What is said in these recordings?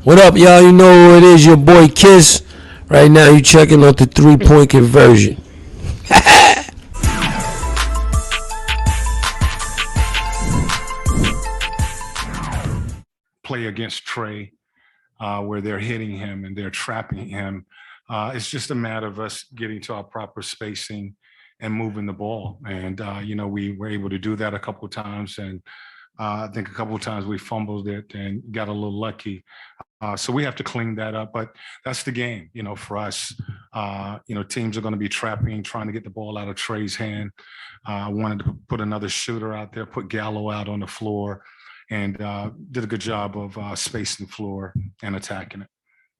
What up, y'all? You know who it is, your boy Kiss. Right now, you checking out the 3-point conversion. Play against Trey, where they're hitting him and they're trapping him. It's just a matter of us getting to our proper spacing and moving the ball. And, we were able to do that a couple of times. And I think a couple of times we fumbled it and got a little lucky. So we have to clean that up. But that's the game, for us. Teams are going to be trapping, trying to get the ball out of Trey's hand. I wanted to put another shooter out there, put Gallo out on the floor, and did a good job of spacing the floor and attacking it.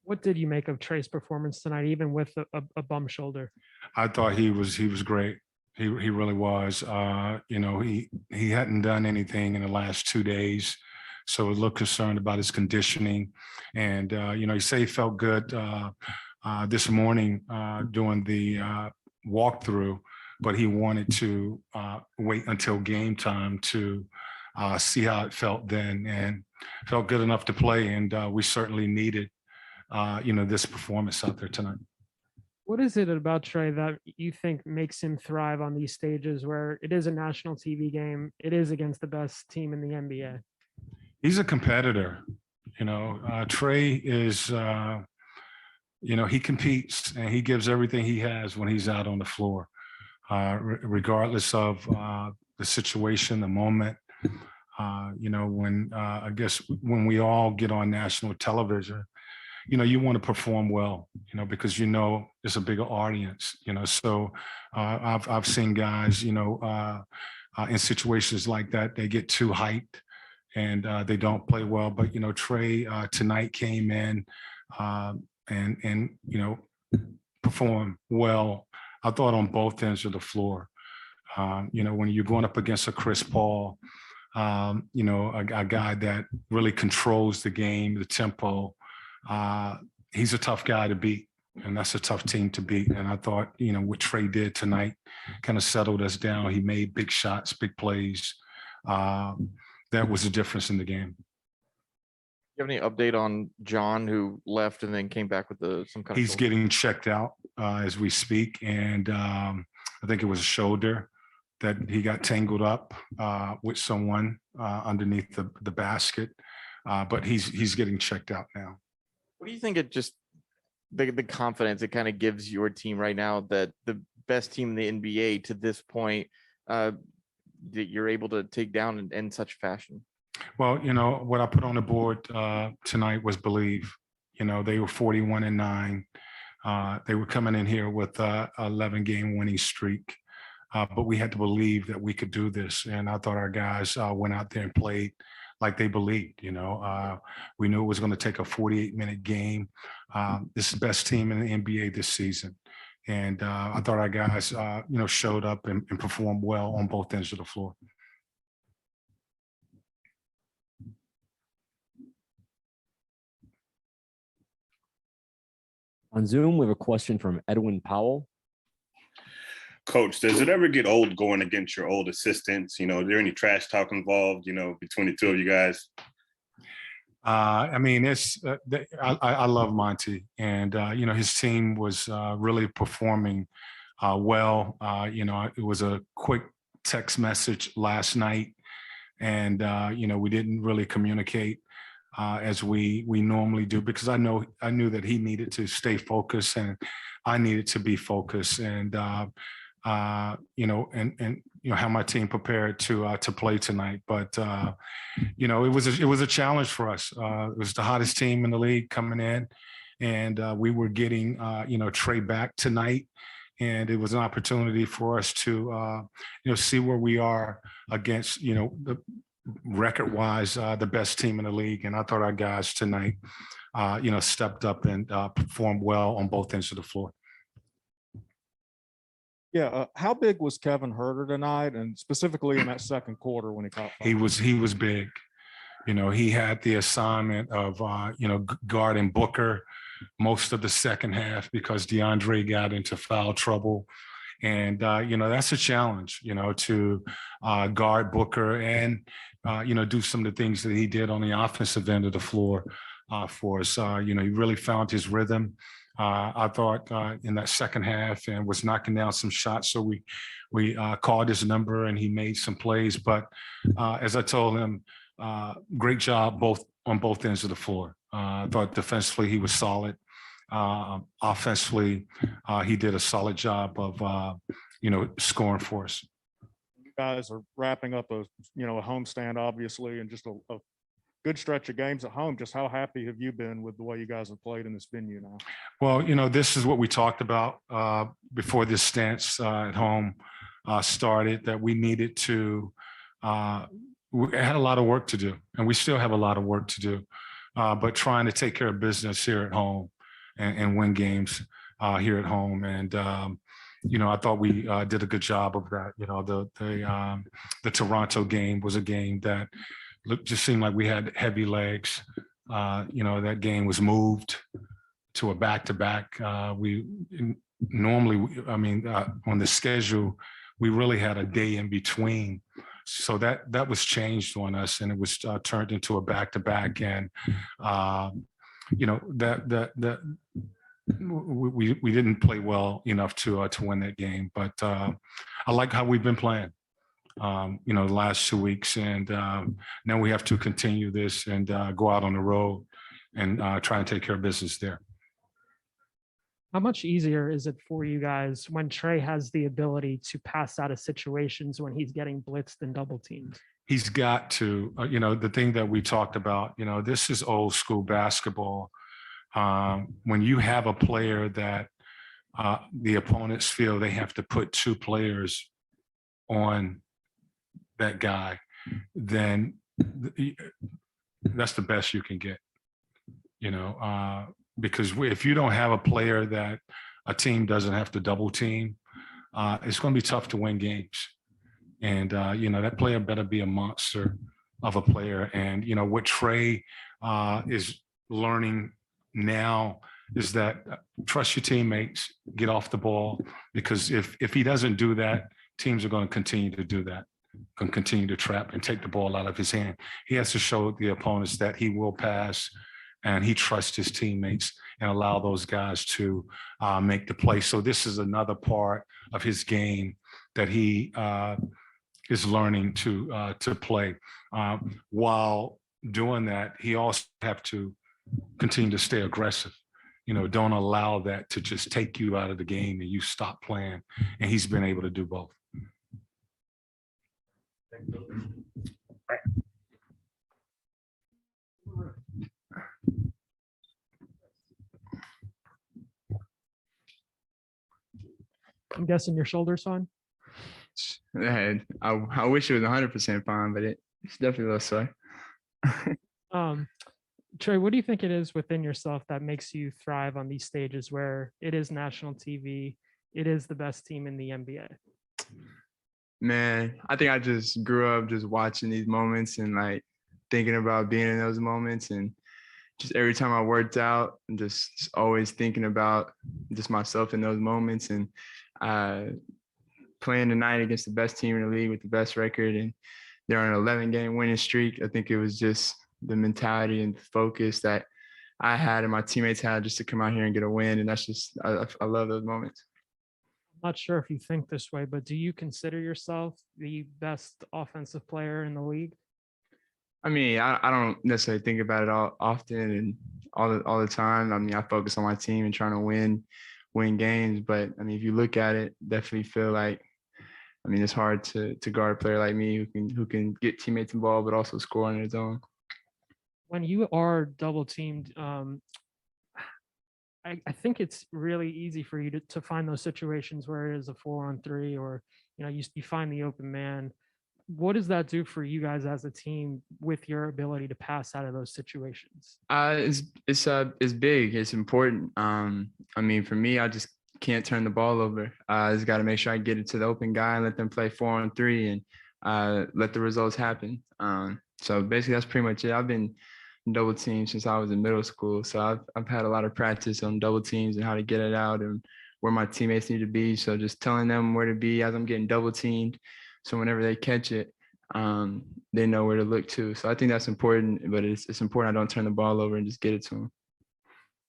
What did you make of Trey's performance tonight, even with a bum shoulder? I thought he was great. He really was. He hadn't done anything in the last 2 days, so a little concerned about his conditioning. And he said he felt good this morning doing the walkthrough, but he wanted to wait until game time to see how it felt then, and felt good enough to play. And we certainly needed, this performance out there tonight. What is it about Trey that you think makes him thrive on these stages where it is a national TV game? It is against the best team in the NBA. He's a competitor. Trey is, he competes and he gives everything he has when he's out on the floor, regardless of the situation, the moment. When we all get on national television, you want to perform well, because it's a bigger audience, So I've seen guys, in situations like that, they get too hyped and they don't play well. But Trey tonight came in and performed well. I thought on both ends of the floor. When you're going up against a Chris Paul, a guy that really controls the game, the tempo. He's a tough guy to beat, and that's a tough team to beat. And I thought, what Trey did tonight kind of settled us down. He made big shots, big plays. That was the difference in the game. You have any update on John, who left and then came back with some kind of? He's getting checked out as we speak, and I think it was a shoulder that he got tangled up with someone underneath the basket, but he's getting checked out now. What do you think the confidence it kind of gives your team right now, that the best team in the NBA to this point, that you're able to take down in such fashion? Well, what I put on the board tonight was believe. They were 41-9. They were coming in here with a 11-game winning streak. But we had to believe that we could do this. And I thought our guys went out there and played like they believed. We knew it was going to take a 48-minute game. This is the best team in the NBA this season. And I thought our guys, showed up and performed well on both ends of the floor. On Zoom, we have a question from Edwin Powell. Coach, does it ever get old going against your old assistants? Is there any trash talk involved, between the two of you guys? I love Monty, and, his team was really performing well. It was a quick text message last night, and, we didn't really communicate as we normally do, because I knew that he needed to stay focused and I needed to be focused, and how my team prepared to play tonight. But it was a challenge for us. It was the hottest team in the league coming in, and we were getting Trey back tonight, and it was an opportunity for us to see where we are against the record-wise the best team in the league. And I thought our guys tonight stepped up and performed well on both ends of the floor. Yeah, how big was Kevin Huerter tonight, and specifically in that second quarter when he caught fire? He was big. He had the assignment of guarding Booker most of the second half because DeAndre got into foul trouble, and that's a challenge. To guard Booker and do some of the things that he did on the offensive end of the floor. for us. He really found his rhythm. I thought in that second half and was knocking down some shots. So we called his number and he made some plays. But as I told him, great job on both ends of the floor. I thought defensively he was solid. Offensively, he did a solid job of scoring for us. You guys are wrapping up a homestand, obviously, and just a good stretch of games at home. Just how happy have you been with the way you guys have played in this venue now? Well, this is what we talked about before this stance at home started, that we needed to, we had a lot of work to do, and we still have a lot of work to do, but trying to take care of business here at home and win games here at home. And, I thought we did a good job of that. The Toronto game was a game that just seemed like we had heavy legs. That game was moved to a back-to-back. On the schedule, we really had a day in between. So that was changed on us, and it was turned into a back-to-back. And, we didn't play well enough to win that game. But I like how we've been playing. The last 2 weeks, and now we have to continue this and go out on the road and try and take care of business there. How much easier is it for you guys when Trey has the ability to pass out of situations when he's getting blitzed and double teamed? He's got to, the thing that we talked about, this is old school basketball. When you have a player that the opponents feel they have to put two players on that guy, then that's the best you can get, because if you don't have a player that a team doesn't have to double team, it's going to be tough to win games. And, that player better be a monster of a player. And, what Trey is learning now is that trust your teammates, get off the ball, because if he doesn't do that, teams are going to continue to do that, going to continue to trap and take the ball out of his hand. He has to show the opponents that he will pass and he trusts his teammates and allow those guys to make the play. So this is another part of his game that he is learning to play. While doing that, he also have to continue to stay aggressive. Don't allow that to just take you out of the game and you stop playing. And he's been able to do both. I'm guessing your shoulder's fine. I wish it was 100% fine, but it's definitely a little sore. Trey, what do you think it is within yourself that makes you thrive on these stages where it is national TV, it is the best team in the NBA? Man, I think I just grew up just watching these moments and like thinking about being in those moments, and just every time I worked out, I'm just always thinking about just myself in those moments, and playing tonight against the best team in the league with the best record, and they're on an 11-game winning streak. I think it was just the mentality and focus that I had and my teammates had just to come out here and get a win. And that's just, I love those moments. I'm not sure if you think this way, but do you consider yourself the best offensive player in the league? I mean, I don't necessarily think about it all often and all the time. I mean, I focus on my team and trying to win games. But I mean, if you look at it, definitely feel like, I mean, it's hard to guard a player like me who can get teammates involved, but also score on his own. When you are double teamed, I think it's really easy for you to find those situations where it is a 4-on-3, or you find the open man. What does that do for you guys as a team with your ability to pass out of those situations? It's big. It's important. I mean, for me, I just can't turn the ball over. I just got to make sure I get it to the open guy and let them play 4-on-3 and let the results happen. So basically, that's pretty much it. I've been double teamed since I was in middle school, so I've had a lot of practice on double teams and how to get it out and where my teammates need to be. So just telling them where to be as I'm getting double teamed, so whenever they catch it, they know where to look to. So I think that's important, but it's important I don't turn the ball over and just get it to them.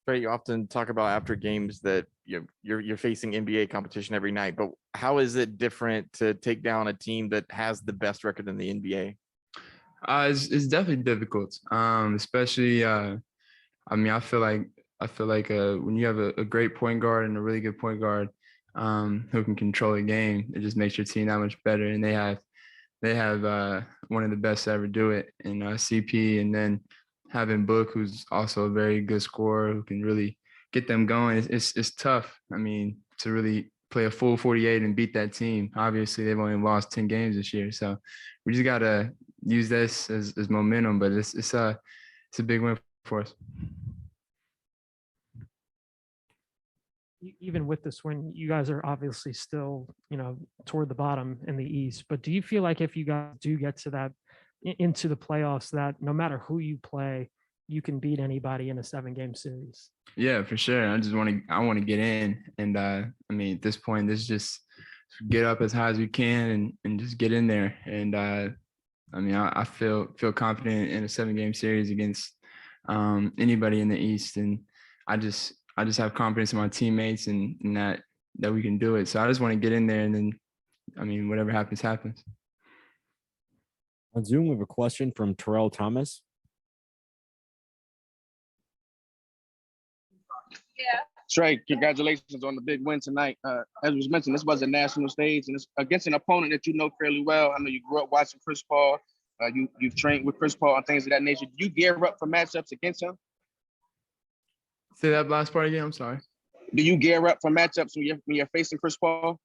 Trey, you often talk about after games that you're facing NBA competition every night, but how is it different to take down a team that has the best record in the NBA? It's definitely difficult, especially. I mean, I feel like when you have a great point guard and a really good point guard who can control a game, it just makes your team that much better. And they have one of the best to ever do it in CP, and then having Book, who's also a very good scorer who can really get them going. It's tough. I mean, to really play a full 48 and beat that team. Obviously, they've only lost 10 games this year, so we just gotta use this as momentum. But it's a big win for us. Even with this win, you guys are obviously still, toward the bottom in the East. But do you feel like if you guys do get to that into the playoffs, that no matter who you play, you can beat anybody in a 7-game series? Yeah, for sure. I want to get in, and I mean, at this point, this is just get up as high as we can and just get in there. And I mean, I feel confident in a 7-game series against anybody in the East, and I just have confidence in my teammates and that we can do it. So I just want to get in there, and then, I mean, whatever happens, happens. On Zoom, we have a question from Terrell Thomas. Trey, congratulations on the big win tonight. As was mentioned, this was a national stage, and it's against an opponent that you know fairly well. I know you grew up watching Chris Paul. You've trained with Chris Paul and things of that nature. Do you gear up for matchups against him? Say that last part again. I'm sorry. Do you gear up for matchups when you're facing Chris Paul?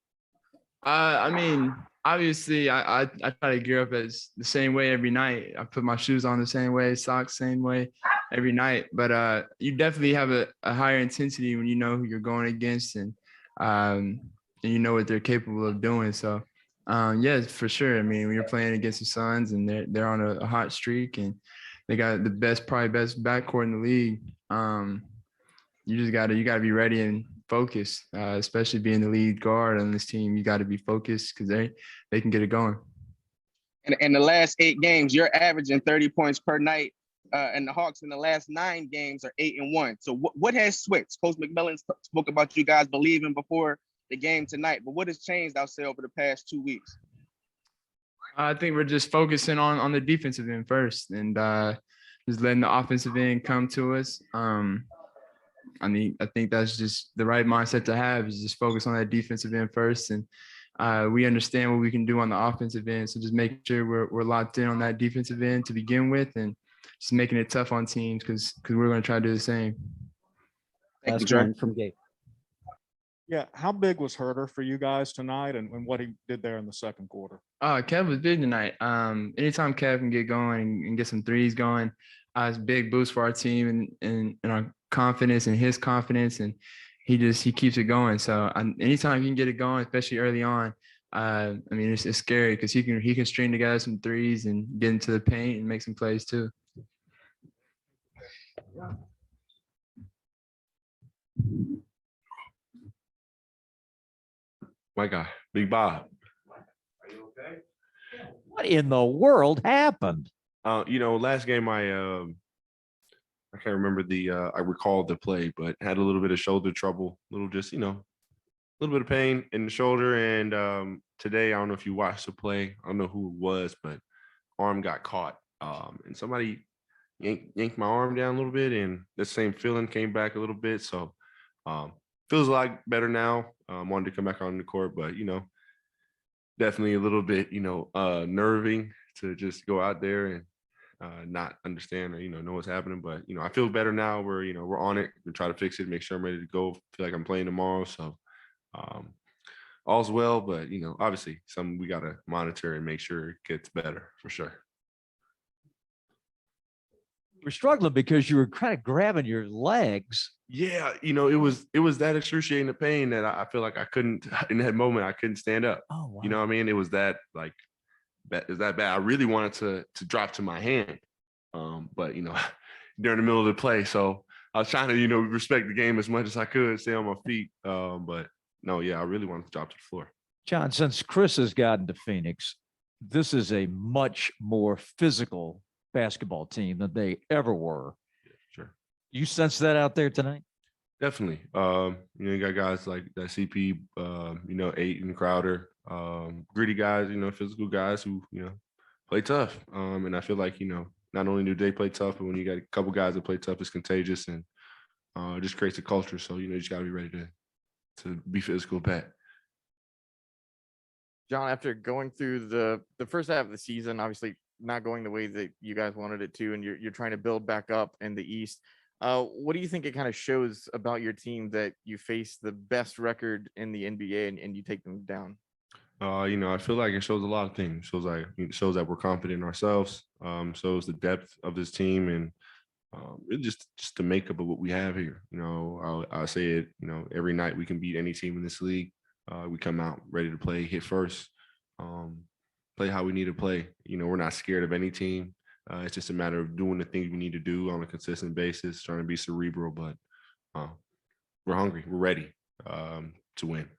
I mean, obviously, I try to gear up as the same way every night. I put my shoes on the same way, socks same way every night. But you definitely have a higher intensity when you know who you're going against, and you know what they're capable of doing. So, yeah, for sure. I mean, when you're playing against the Suns and they're on a hot streak and they got the probably best backcourt in the league, you just gotta be ready and focused, especially being the lead guard on this team. You got to be focused because they can get it going. In the last 8 games, you're averaging 30 points per night, and the Hawks in the last 9 games are 8-1. So what has switched? Coach McMillan spoke about you guys believing before the game tonight, but what has changed, I'll say, over the past 2 weeks? I think we're just focusing on the defensive end first, and just letting the offensive end come to us. I mean, I think that's just the right mindset to have, is just focus on that defensive end first. And we understand what we can do on the offensive end. So just make sure we're locked in on that defensive end to begin with, and just making it tough on teams because we're going to try to do the same. Thank you, Last Trey. one from Gabe. Yeah, how big was Herter for you guys tonight, and what he did there in the second quarter? Kev was big tonight. Anytime Kev can get going and get some threes going, it's a big boost for our team and our confidence and his confidence, and he keeps it going. So anytime he can get it going, especially early on, I mean, it's scary because he can string together some threes and get into the paint and make some plays too. My guy, Big Bob. What in the world happened? Last game I can't remember I recalled the play, but had a little bit of shoulder trouble, a little bit of pain in the shoulder. And today, I don't know if you watched the play, I don't know who it was, but arm got caught. And somebody yanked my arm down a little bit, and the same feeling came back a little bit. So feels a lot better now. Wanted to come back on the court, but definitely a little bit, nerving to just go out there and not understand or know what's happening. But I feel better now. We're on it. We try to fix it, make sure I'm ready to go. Feel like I'm playing tomorrow, so all's well. But obviously, something we gotta monitor and make sure it gets better for sure. We're struggling because you were kind of grabbing your legs. Yeah, it was that excruciating the pain that I feel like I couldn't in that moment. I couldn't stand up. Oh, wow. You know what I mean? It was that is that bad. I really wanted to drop to my hand, but during the middle of the play, so I was trying to respect the game as much as I could, stay on my feet. But no, yeah, I really wanted to drop to the floor. John, since Chris has gotten to Phoenix, this is a much more physical basketball team than they ever were. Sure. You sense that out there tonight? Definitely. You got guys like that CP, Aiton, Crowder, gritty guys, physical guys who, play tough. And I feel like, not only do they play tough, but when you got a couple guys that play tough, it's contagious and it just creates a culture. So, you just got to be ready to be physical, Pat. John, after going through the first half of the season, obviously not going the way that you guys wanted it to, and you're trying to build back up in the East. What do you think it kind of shows about your team that you face the best record in the NBA and you take them down? I feel like it shows a lot of things. It shows that we're confident in ourselves. Shows the depth of this team and really just the makeup of what we have here. I'll say it. Every night we can beat any team in this league. We come out ready to play, hit first, play how we need to play. We're not scared of any team. It's just a matter of doing the things we need to do on a consistent basis, trying to be cerebral, but we're hungry. We're ready to win.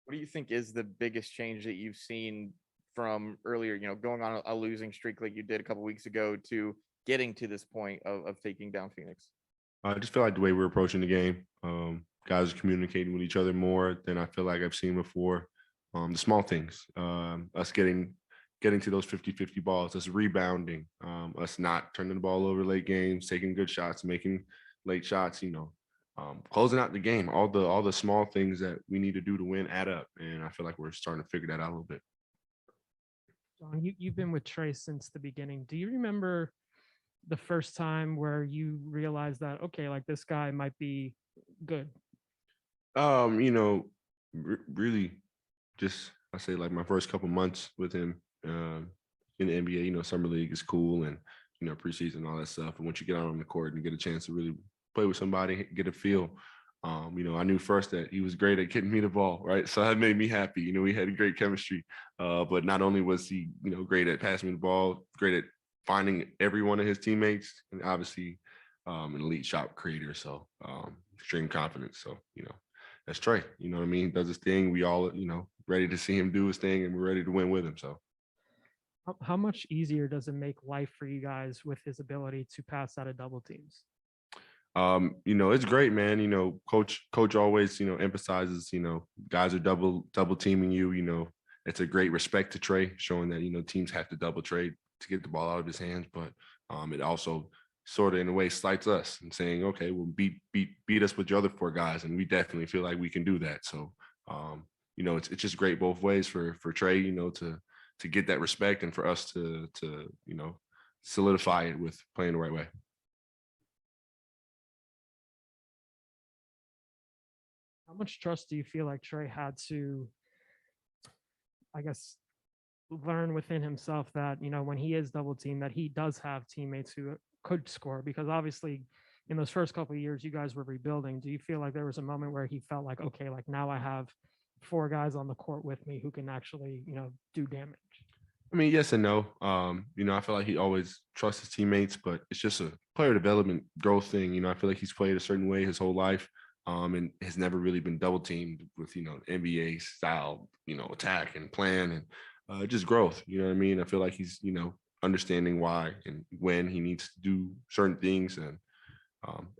What do you think is the biggest change that you've seen from earlier, going on a losing streak like you did a couple weeks ago to getting to this point of taking down Phoenix? I just feel like the way we're approaching the game, guys are communicating with each other more than I feel like I've seen before. The small things, us getting to those 50-50 balls, us rebounding, us not turning the ball over late games, taking good shots, making late shots, closing out the game, all the small things that we need to do to win add up. And I feel like we're starting to figure that out a little bit. John, you've been with Trey since the beginning. Do you remember the first time where you realized that, okay, like this guy might be good? Really just, I say like my first couple months with him in the NBA, summer league is cool and, preseason and all that stuff. And once you get out on the court and get a chance to really play with somebody, get a feel, I knew first that he was great at getting me the ball, right? So that made me happy. We had great chemistry, but not only was he, great at passing me the ball, great at finding every one of his teammates, and obviously an elite shot creator. So extreme confidence. So, that's Trey, you know what I mean? Does his thing. We all, ready to see him do his thing and we're ready to win with him. So How much easier does it make life for you guys with his ability to pass out of double teams? It's great, man. Coach always, emphasizes, guys are double teaming you, it's a great respect to Trey, showing that, teams have to double Trey to get the ball out of his hands. But it also sort of in a way slights us and saying, okay, well, beat us with your other four guys. And we definitely feel like we can do that. So, it's just great both ways for Trey, to get that respect and for us to solidify it with playing the right way. How much trust do you feel like Trey had to, I guess, learn within himself that, when he is double teamed, that he does have teammates who could score? Because obviously in those first couple of years, you guys were rebuilding. Do you feel like there was a moment where he felt like, okay, like now I have four guys on the court with me who can actually, do damage? I mean, yes and no. I feel like he always trusts his teammates, but it's just a player development growth thing. I feel like he's played a certain way his whole life, and has never really been double teamed with, NBA style, attack and plan and just growth. You know what I mean? I feel like he's, understanding why and when he needs to do certain things. And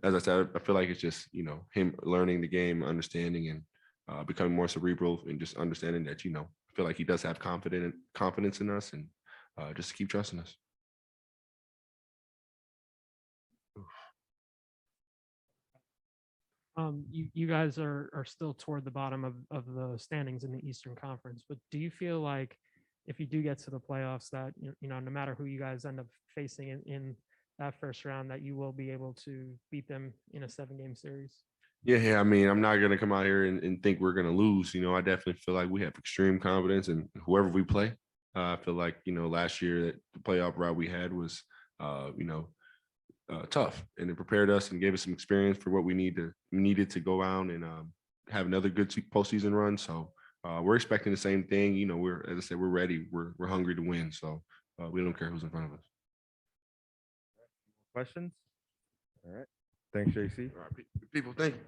as I said, I feel like it's just, him learning the game, understanding and becoming more cerebral and just understanding that, I feel like he does have confidence in us and just to keep trusting us. You guys are still toward the bottom of the standings in the Eastern Conference, but do you feel like if you do get to the playoffs that, no matter who you guys end up facing in that first round, that you will be able to beat them in a 7-game series? Yeah. I mean, I'm not going to come out here and think we're going to lose. I definitely feel like we have extreme confidence in whoever we play. I feel like, last year that the playoff route we had was, tough, and it prepared us and gave us some experience for what we needed to go out and have another good postseason run. So we're expecting the same thing. As I said, we're ready. We're hungry to win. So we don't care who's in front of us. Questions? All right. Thanks, JC. All right, people, thank you.